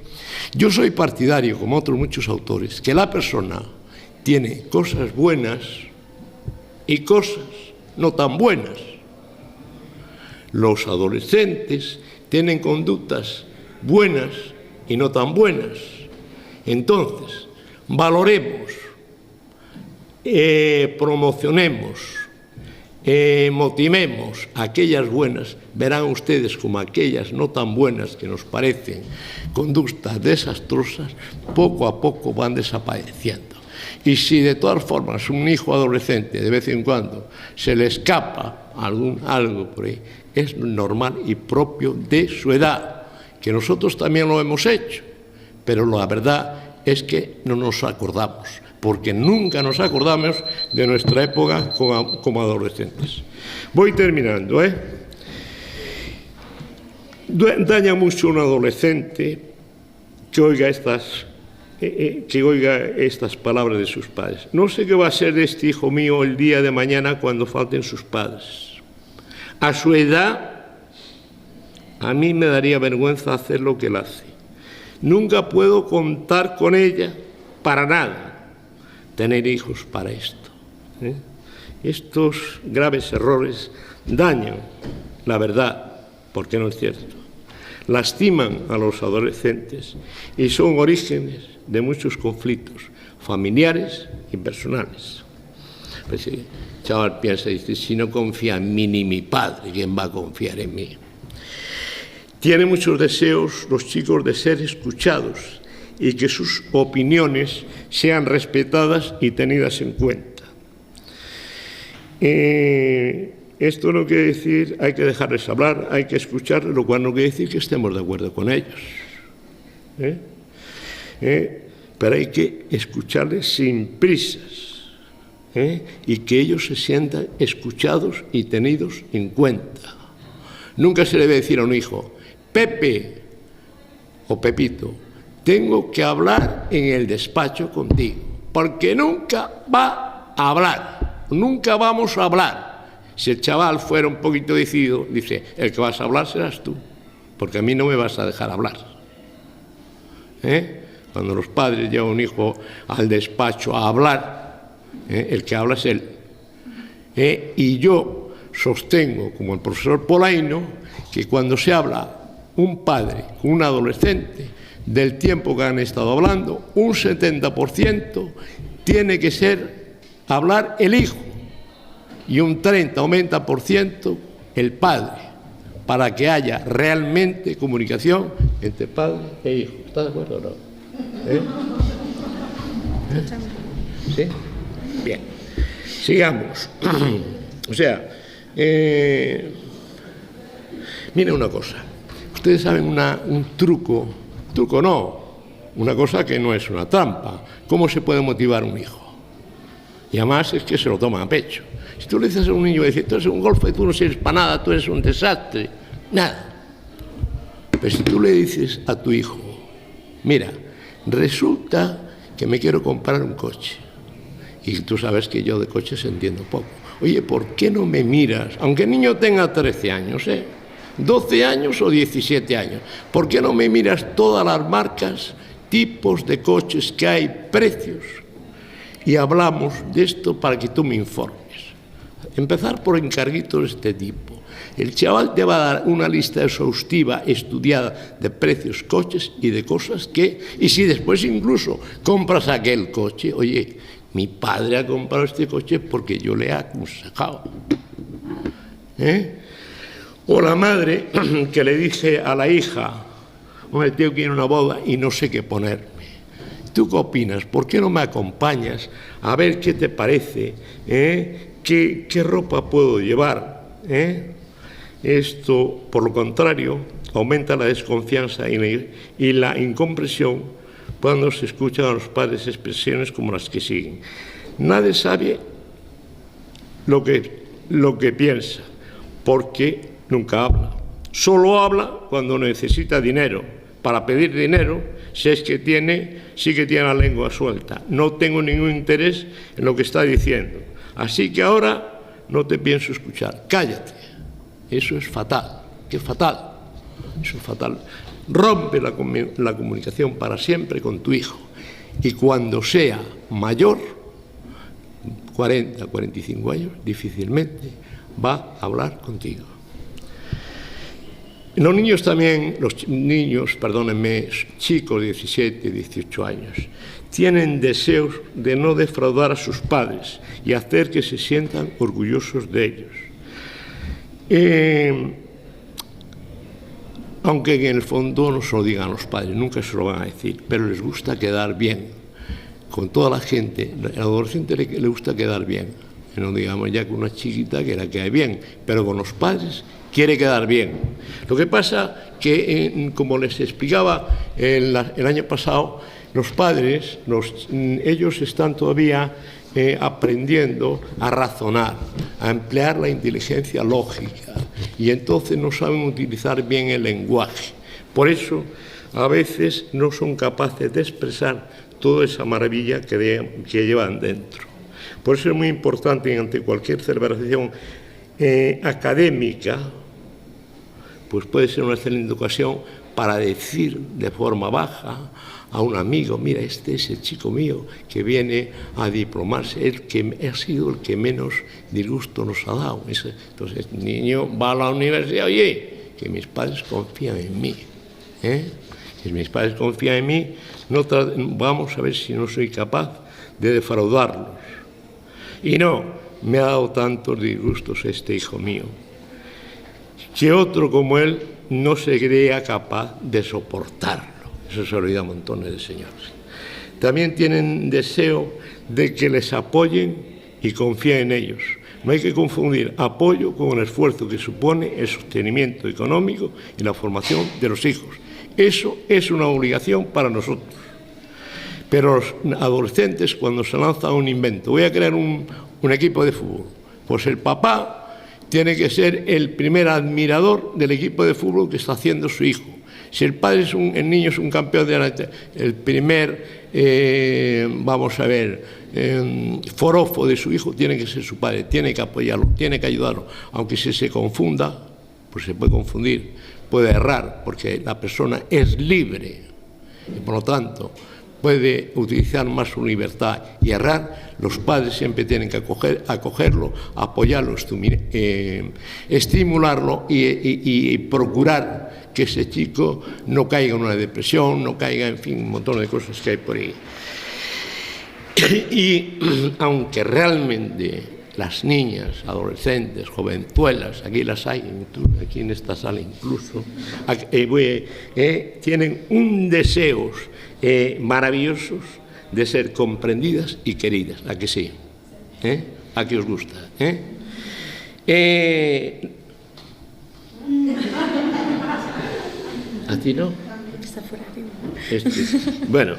yo soy partidario, como otros muchos autores, que la persona tiene cosas buenas y cosas no tan buenas. Los adolescentes tienen conductas buenas y no tan buenas. Entonces, valoremos, promocionemos, motivemos aquellas buenas, verán ustedes como aquellas no tan buenas que nos parecen conductas desastrosas, poco a poco van desapareciendo. Y si de todas formas un hijo adolescente de vez en cuando se le escapa algo por ahí, es normal y propio de su edad, que nosotros también lo hemos hecho, pero la verdad es que no nos acordamos, porque nunca nos acordamos de nuestra época como adolescentes. Voy terminando, Daña mucho a un adolescente que oiga estas palabras de sus padres. No sé qué va a ser de este hijo mío el día de mañana cuando falten sus padres. A su edad, a mí me daría vergüenza hacer lo que él hace. Nunca puedo contar con ella para nada. Tener hijos para esto. Estos graves errores dañan la verdad, porque no es cierto. Lastiman a los adolescentes y son orígenes de muchos conflictos familiares y personales. Pues el chaval piensa y dice, si no confía en mí ni mi padre, ¿quién va a confiar en mí? Tienen muchos deseos los chicos de ser escuchados y que sus opiniones sean respetadas y tenidas en cuenta. Esto no quiere decir hay que dejarles hablar, hay que escucharles, lo cual no quiere decir que estemos de acuerdo con ellos. Pero hay que escucharles sin prisas, y que ellos se sientan escuchados y tenidos en cuenta. Nunca se le debe decir a un hijo, Pepe o Pepito, tengo que hablar en el despacho contigo, porque nunca va a hablar, nunca vamos a hablar. Si el chaval fuera un poquito decidido, dice, el que vas a hablar serás tú, porque a mí no me vas a dejar hablar. Cuando los padres llevan a un hijo al despacho a hablar, el que habla es él. Y yo sostengo, como el profesor Polaino, que cuando se habla un padre con un adolescente del tiempo que han estado hablando, un 70% tiene que ser hablar el hijo y un 30 o 40% el padre, para que haya realmente comunicación entre padre e hijo. ¿Está de acuerdo o no? ¿Sí? Bien. Sigamos. O sea, Mira una cosa, ustedes saben un truco no, una cosa que no es una trampa. ¿Cómo se puede motivar un hijo? Y además es que se lo toma a pecho. Si tú le dices a un niño, tú eres un golfo, tú no sirves para nada, tú eres un desastre, nada. Pero si tú le dices a tu hijo, mira, resulta que me quiero comprar un coche, y tú sabes que yo de coches entiendo poco. Oye, ¿por qué no me miras? Aunque el niño tenga 13 años, 12 años o 17 años, ¿por qué no me miras todas las marcas, tipos de coches que hay, precios? Y hablamos de esto para que tú me informes. Empezar por encarguitos de este tipo. El chaval te va a dar una lista exhaustiva, estudiada, de precios, coches y de cosas que... Y si después incluso compras aquel coche, oye, mi padre ha comprado este coche porque yo le he aconsejado. O la madre que le dice a la hija, hombre, tengo que ir a una boda y no sé qué ponerme. ¿Tú qué opinas? ¿Por qué no me acompañas a ver qué te parece? ¿Qué ropa puedo llevar? Esto, por lo contrario, aumenta la desconfianza y la incomprensión cuando se escuchan a los padres expresiones como las que siguen. Nadie sabe lo que piensa, porque nunca habla. Solo habla cuando necesita dinero. Para pedir dinero, si es que sí que tiene la lengua suelta. No tengo ningún interés en lo que está diciendo. Así que ahora no te pienso escuchar. Cállate. Eso es fatal. ¿Qué fatal? Eso es fatal. Rompe la comunicación para siempre con tu hijo. Y cuando sea mayor, 40, 45 años, difícilmente va a hablar contigo. Los niños también, chicos de 17, 18 años, tienen deseos de no defraudar a sus padres y hacer que se sientan orgullosos de ellos. Aunque en el fondo no se lo digan los padres, nunca se lo van a decir, pero les gusta quedar bien. Con toda la gente, al adolescente le gusta quedar bien. No digamos ya con una chiquita que la quede bien, pero con los padres quiere quedar bien. Lo que pasa que, como les explicaba el año pasado, los padres, ellos están todavía aprendiendo a razonar, a emplear la inteligencia lógica, y entonces no saben utilizar bien el lenguaje. Por eso, a veces no son capaces de expresar toda esa maravilla que llevan dentro. Por eso es muy importante, ante cualquier celebración académica, pues puede ser una excelente ocasión para decir de forma baja a un amigo, mira, este es el chico mío que viene a diplomarse, el que ha sido el que menos disgusto nos ha dado. Entonces el niño va a la universidad, oye, que mis padres confían en mí. Si mis padres confían en mí, vamos a ver si no soy capaz de defraudarlos. Y no, me ha dado tantos disgustos este hijo mío, que otro como él no sería capaz de soportarlo. Eso se olvida a montones de señores. También tienen deseo de que les apoyen y confíen en ellos. No hay que confundir apoyo con el esfuerzo que supone el sostenimiento económico y la formación de los hijos. Eso es una obligación para nosotros. Pero los adolescentes, cuando se lanzan a un invento, voy a crear un equipo de fútbol, pues el papá tiene que ser el primer admirador del equipo de fútbol que está haciendo su hijo. Si el niño es un campeón el primer, forofo de su hijo tiene que ser su padre, tiene que apoyarlo, tiene que ayudarlo. Aunque si se confunda, pues se puede confundir, puede errar, porque la persona es libre y por lo tanto puede utilizar más su libertad y errar. Los padres siempre tienen que acogerlo, apoyarlo, estimularlo y procurar que ese chico no caiga en una depresión, no caiga, en fin, un montón de cosas que hay por ahí. Y aunque realmente las niñas, adolescentes, jovenzuelas, aquí las hay, aquí en esta sala incluso, tienen un deseo maravillosos de ser comprendidas y queridas. ¿A que sí? ¿A que os gusta? ¿A ti no? Está fuera de tiempo. Bueno,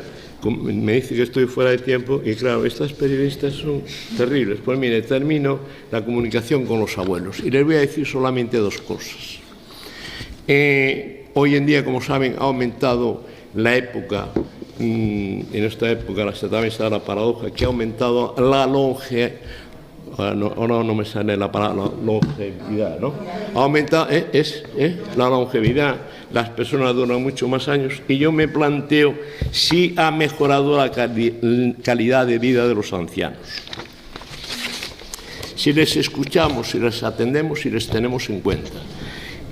me dice que estoy fuera de tiempo y claro, estas periodistas son terribles. Pues mire, termino la comunicación con los abuelos y les voy a decir solamente dos cosas. Hoy en día, como saben, ha aumentado la época, en esta época también se da la paradoja, que ha aumentado la ahora no me sale la palabra longevidad, ¿no? Ha aumentado, la longevidad, las personas duran mucho más años y yo me planteo si ha mejorado la calidad de vida de los ancianos. Si les escuchamos, si les atendemos, si les tenemos en cuenta.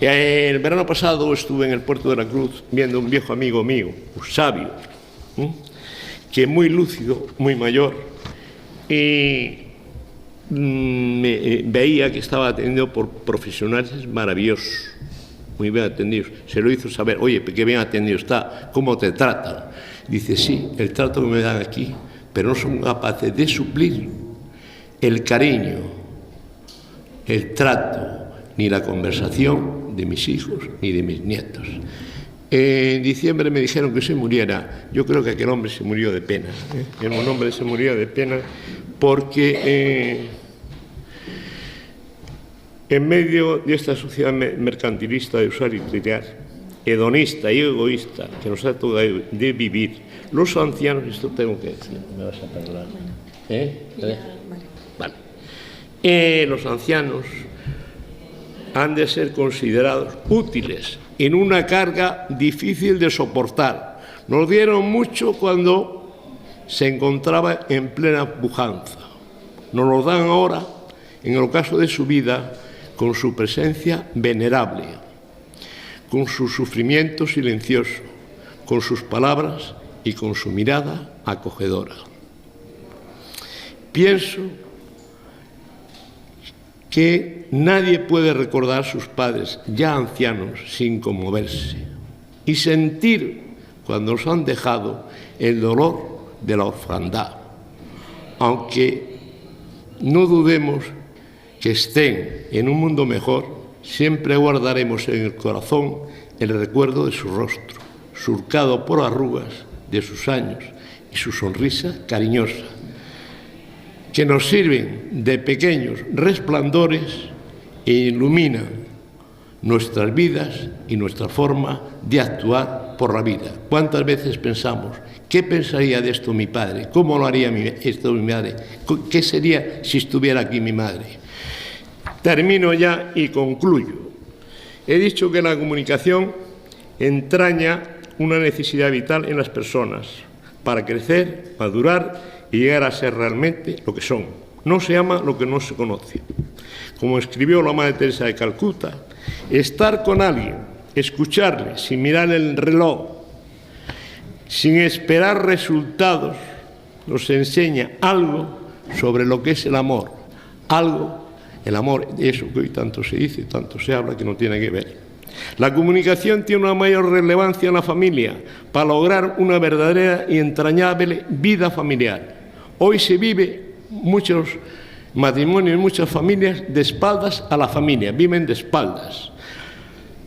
El verano pasado estuve en el Puerto de la Cruz viendo un viejo amigo mío, un sabio, que muy lúcido, muy mayor, y veía que estaba atendido por profesionales maravillosos, muy bien atendidos. Se lo hizo saber, oye, qué bien atendido está, ¿cómo te tratan? Dice, sí, el trato que me dan aquí, pero no son capaces de suplir el cariño, el trato, ni la conversación de mis hijos ni de mis nietos. En diciembre me dijeron que se muriera. Yo creo que aquel hombre se murió de pena. Un hombre se murió de pena porque en medio de esta sociedad mercantilista de usar y tirar, hedonista y egoísta que nos ha tocado de vivir, los ancianos, esto tengo que decir, me vas a perdonar. Vale. Los ancianos han de ser considerados útiles en una carga difícil de soportar. Nos dieron mucho cuando se encontraba en plena pujanza. Nos lo dan ahora, en el ocaso de su vida, con su presencia venerable, con su sufrimiento silencioso, con sus palabras y con su mirada acogedora. Pienso que nadie puede recordar a sus padres ya ancianos sin conmoverse y sentir cuando nos han dejado el dolor de la orfandad, aunque no dudemos que estén en un mundo mejor, siempre guardaremos en el corazón el recuerdo de su rostro, surcado por arrugas de sus años y su sonrisa cariñosa, que nos sirven de pequeños resplandores e iluminan nuestras vidas y nuestra forma de actuar por la vida. ¿Cuántas veces pensamos, qué pensaría de esto mi padre? ¿Cómo lo haría esto mi madre? ¿Qué sería si estuviera aquí mi madre? Termino ya y concluyo. He dicho que la comunicación entraña una necesidad vital en las personas para crecer, madurar y llegar a ser realmente lo que son. No se ama lo que no se conoce. Como escribió la Madre Teresa de Calcuta, estar con alguien, escucharle sin mirar el reloj, sin esperar resultados, nos enseña algo sobre lo que es el amor. El amor, eso que hoy tanto se dice, tanto se habla, que no tiene que ver. La comunicación tiene una mayor relevancia en la familia para lograr una verdadera y entrañable vida familiar. Hoy se vive muchos matrimonios, muchas familias de espaldas a la familia, viven de espaldas,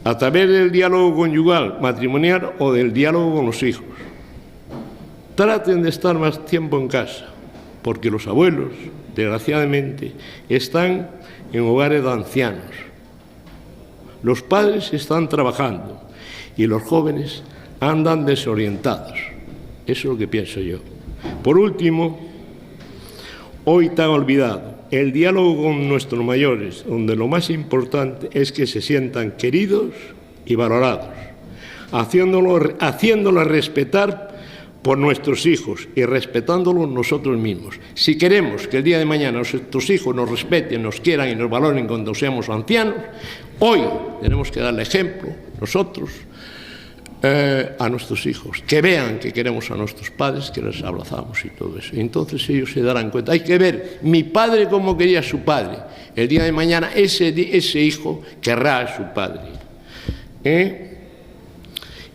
a través del diálogo conyugal, matrimonial o del diálogo con los hijos. Traten de estar más tiempo en casa, porque los abuelos, desgraciadamente, están en hogares de ancianos. Los padres están trabajando y los jóvenes andan desorientados. Eso es lo que pienso yo. Por último, hoy tan olvidado, el diálogo con nuestros mayores, donde lo más importante es que se sientan queridos y valorados, haciéndolos respetar por nuestros hijos y respetándolos nosotros mismos. Si queremos que el día de mañana nuestros hijos nos respeten, nos quieran y nos valoren cuando seamos ancianos, hoy tenemos que darle ejemplo nosotros a nuestros hijos, que vean que queremos a nuestros padres, que les abrazamos y todo eso. Y entonces ellos se darán cuenta. Hay que ver mi padre como quería a su padre. El día de mañana ese hijo querrá a su padre.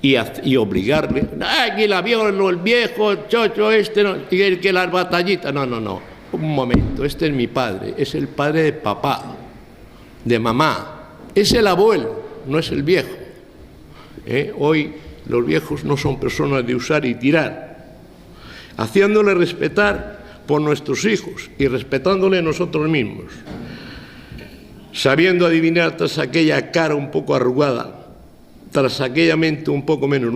Y obligarle, que la viola, el viejo, el chocho, no, y el que las batallitas. No. Un momento, este es mi padre, es el padre de papá, de mamá. Es el abuelo, no es el viejo. Hoy los viejos no son personas de usar y tirar, haciéndole respetar por nuestros hijos y respetándole nosotros mismos, sabiendo adivinar tras aquella cara un poco arrugada, tras aquella mente un poco menos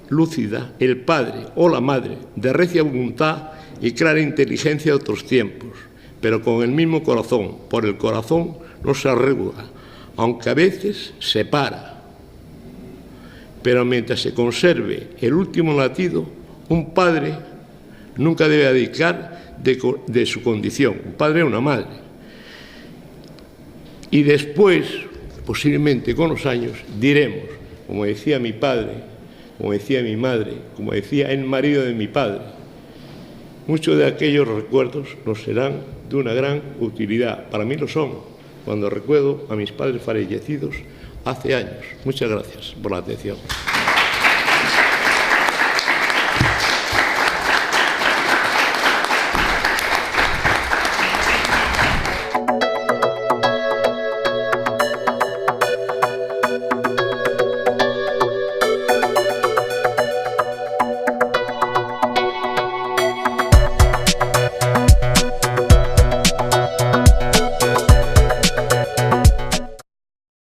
lúcida, el padre o la madre de recia voluntad y clara inteligencia de otros tiempos, pero con el mismo corazón. Por el corazón no se arruga, aunque a veces se para. Pero mientras se conserve el último latido, un padre nunca debe abdicar de su condición, un padre o una madre. Y después, posiblemente con los años, diremos, como decía mi padre, como decía mi madre, como decía el marido de mi padre, muchos de aquellos recuerdos nos serán de una gran utilidad. Para mí lo son, cuando recuerdo a mis padres fallecidos hace años. Muchas gracias por la atención.